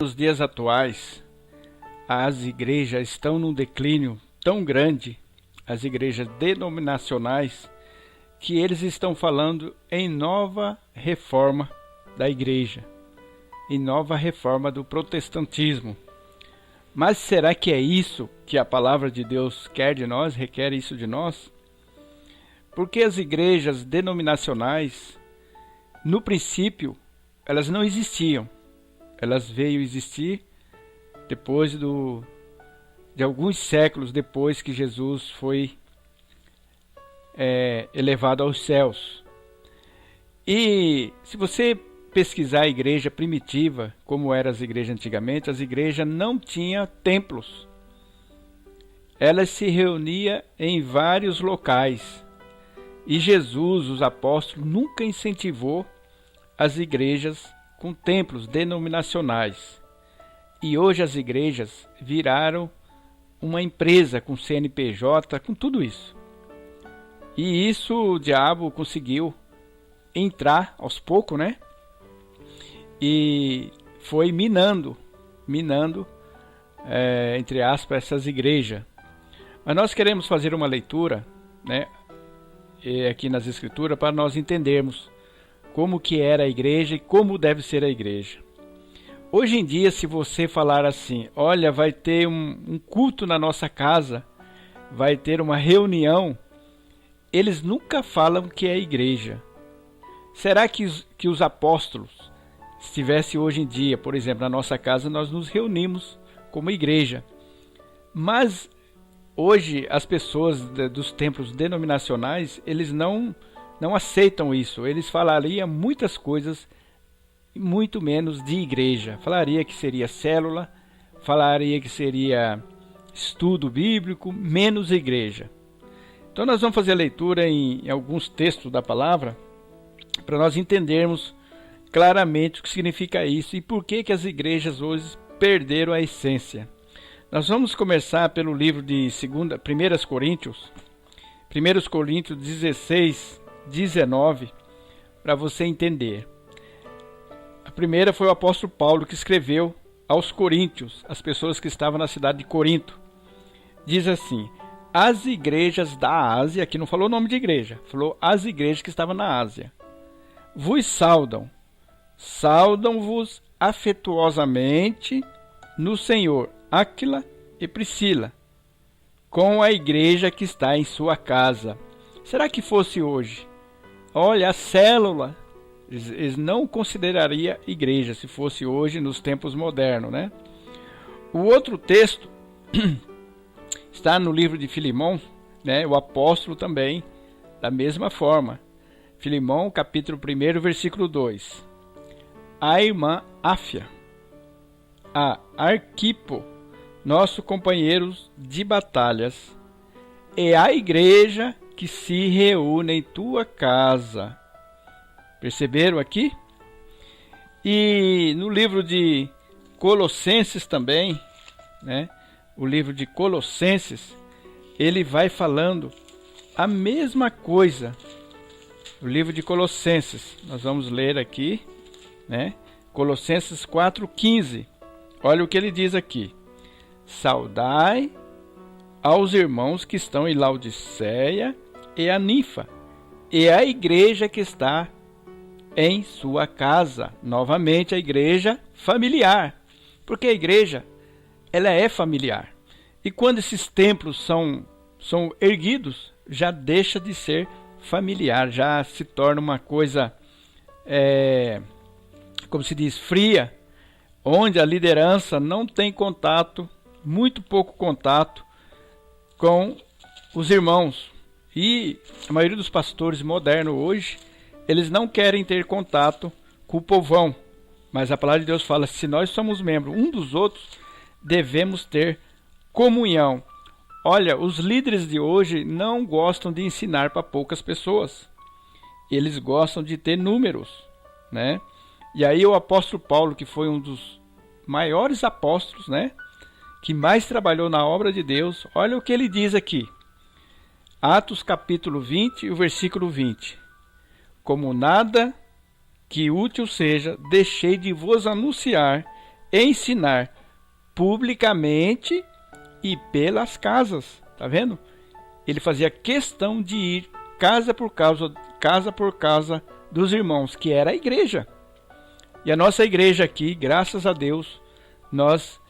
Nos dias atuais, as igrejas estão num declínio tão grande, as igrejas denominacionais, que eles estão falando em nova reforma da igreja, em nova reforma do protestantismo. Mas será que é isso que a palavra de Deus quer de nós, requer isso de nós? Porque as igrejas denominacionais, no princípio, elas não existiam. Elas veio existir depois de alguns séculos depois que Jesus foi elevado aos céus. E se você pesquisar a igreja primitiva, como eram as igrejas antigamente, as igrejas não tinham templos. Elas se reuniam em vários locais. E Jesus, os apóstolos, nunca incentivou as igrejas com templos denominacionais. E hoje as igrejas viraram uma empresa com CNPJ, com tudo isso. E isso o diabo conseguiu entrar aos poucos, né? E foi minando, entre aspas, essas igrejas. Mas nós queremos fazer uma leitura, né, aqui nas Escrituras, para nós entendermos como que era a igreja e como deve ser a igreja. Hoje em dia, se você falar assim, olha, vai ter um culto na nossa casa, vai ter uma reunião, eles nunca falam que é igreja. Será que os apóstolos, se estivesse hoje em dia, por exemplo, na nossa casa, nós nos reunimos como igreja? Mas hoje as pessoas dos templos denominacionais, eles não aceitam isso. Eles falariam muitas coisas, muito menos de igreja. Falaria que seria célula, falaria que seria estudo bíblico, menos igreja. Então nós vamos fazer a leitura em alguns textos da palavra, para nós entendermos claramente o que significa isso e por que as igrejas hoje perderam a essência. Nós vamos começar pelo livro de 1 Coríntios 16, 19, para você entender. A primeira foi o apóstolo Paulo que escreveu aos Coríntios, as pessoas que estavam na cidade de Corinto. Diz assim: as igrejas da Ásia, aqui não falou o nome de igreja, falou as igrejas que estavam na Ásia, vos saudam-vos afetuosamente no Senhor Áquila e Priscila, com a igreja que está em sua casa. Será que fosse hoje? Olha, a célula, eles não considerariam igreja se fosse hoje nos tempos modernos, né? O outro texto está no livro de Filemão, né? O apóstolo também, da mesma forma. Filemão, capítulo 1, versículo 2. A irmã Áfia, a Arquipo, nosso companheiro de batalhas, e a igreja que se reúne em tua casa. Perceberam aqui? E no livro de Colossenses também, né? O livro de Colossenses, ele vai falando a mesma coisa. O livro de Colossenses, nós vamos ler aqui, né? Colossenses 4,15. Olha o que ele diz aqui: saudai aos irmãos que estão em Laodiceia e a Ninfa, e a igreja que está em sua casa. Novamente, a igreja familiar, porque a igreja, ela é familiar. E quando esses templos são erguidos, já deixa de ser familiar, já se torna uma coisa, como se diz, fria, onde a liderança não tem contato, muito pouco contato com os irmãos. E a maioria dos pastores modernos hoje, eles não querem ter contato com o povão. Mas a palavra de Deus fala, se nós somos membros um dos outros, devemos ter comunhão. Olha, os líderes de hoje não gostam de ensinar para poucas pessoas. Eles gostam de ter números, né? E aí o apóstolo Paulo, que foi um dos maiores apóstolos, né? Que mais trabalhou na obra de Deus, olha o que ele diz aqui. Atos capítulo 20 e o versículo 20. Como nada que útil seja, deixei de vos anunciar ensinar publicamente e pelas casas. Tá vendo? Ele fazia questão de ir casa por casa dos irmãos, que era a igreja. E a nossa igreja aqui, graças a Deus, nós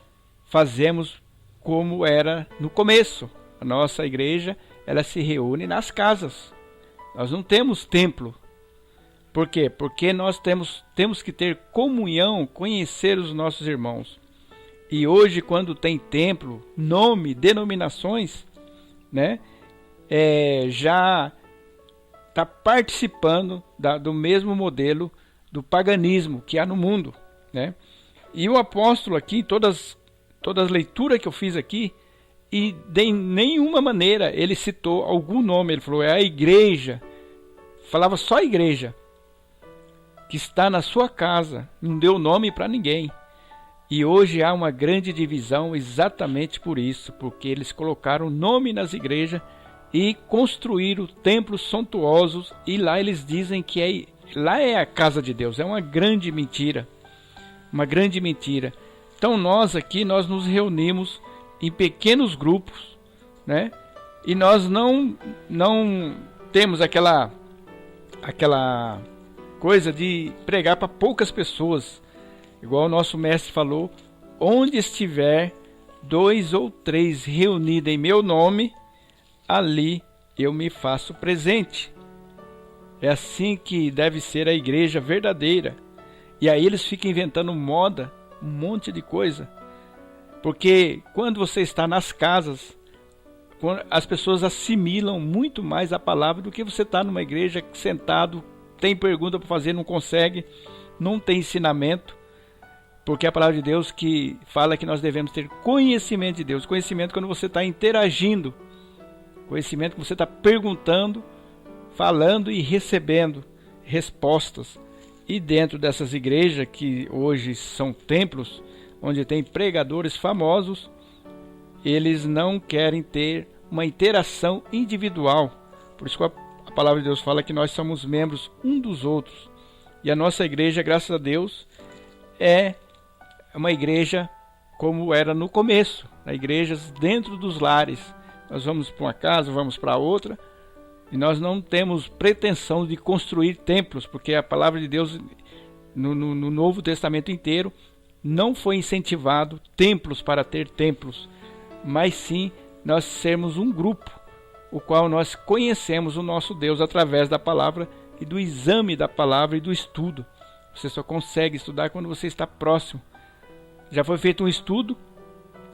fazemos como era no começo. A nossa igreja, ela se reúne nas casas. Nós não temos templo. Por quê? Porque nós temos que ter comunhão, conhecer os nossos irmãos. E hoje, quando tem templo, nome, denominações, né, já está participando do mesmo modelo do paganismo que há no mundo, né? E o apóstolo aqui, todas as leituras que eu fiz aqui, e de nenhuma maneira ele citou algum nome. Ele falou, é a igreja. Falava só a igreja que está na sua casa. Não deu nome para ninguém. E hoje há uma grande divisão exatamente por isso, porque eles colocaram nome nas igrejas e construíram templos suntuosos, e lá eles dizem que lá é a casa de Deus. É uma grande mentira. Uma grande mentira. Então nós aqui, nós nos reunimos em pequenos grupos, né? E nós não temos aquela coisa de pregar para poucas pessoas. Igual o nosso mestre falou, onde estiver 2 ou 3 reunidos em meu nome, ali eu me faço presente. É assim que deve ser a igreja verdadeira. E aí eles ficam inventando moda, um monte de coisa. Porque quando você está nas casas, as pessoas assimilam muito mais a palavra do que você está numa igreja sentado, tem pergunta para fazer, não consegue, não tem ensinamento. Porque é a palavra de Deus que fala que nós devemos ter conhecimento de Deus. Conhecimento quando você está interagindo. Conhecimento que você está perguntando, falando e recebendo respostas. E dentro dessas igrejas, que hoje são templos, onde tem pregadores famosos, eles não querem ter uma interação individual. Por isso que a palavra de Deus fala que nós somos membros um dos outros. E a nossa igreja, graças a Deus, é uma igreja como era no começo, igrejas dentro dos lares. Nós vamos para uma casa, vamos para outra, e nós não temos pretensão de construir templos, porque a palavra de Deus no Novo Testamento inteiro não foi incentivado templos para ter templos, mas sim nós sermos um grupo, o qual nós conhecemos o nosso Deus através da palavra e do exame da palavra e do estudo. Você só consegue estudar quando você está próximo. Já foi feito um estudo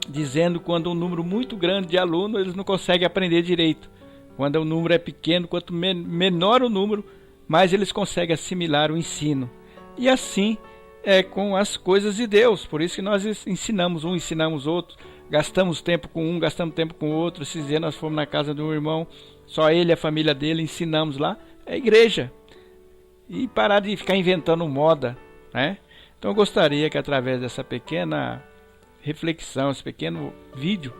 dizendo que quando um número muito grande de alunos, eles não conseguem aprender direito. Quando o número é pequeno, quanto menor o número, mais eles conseguem assimilar o ensino. E assim é com as coisas de Deus. Por isso que nós ensinamos um, ensinamos outro. Gastamos tempo com um, gastamos tempo com o outro. Esses dias nós fomos na casa de um irmão, só ele e a família dele, ensinamos lá. É igreja. E parar de ficar inventando moda, né? Então eu gostaria que através dessa pequena reflexão, esse pequeno vídeo,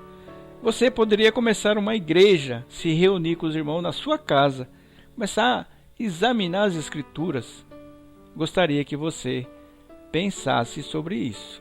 você poderia começar uma igreja, se reunir com os irmãos na sua casa, começar a examinar as escrituras. Gostaria que você pensasse sobre isso.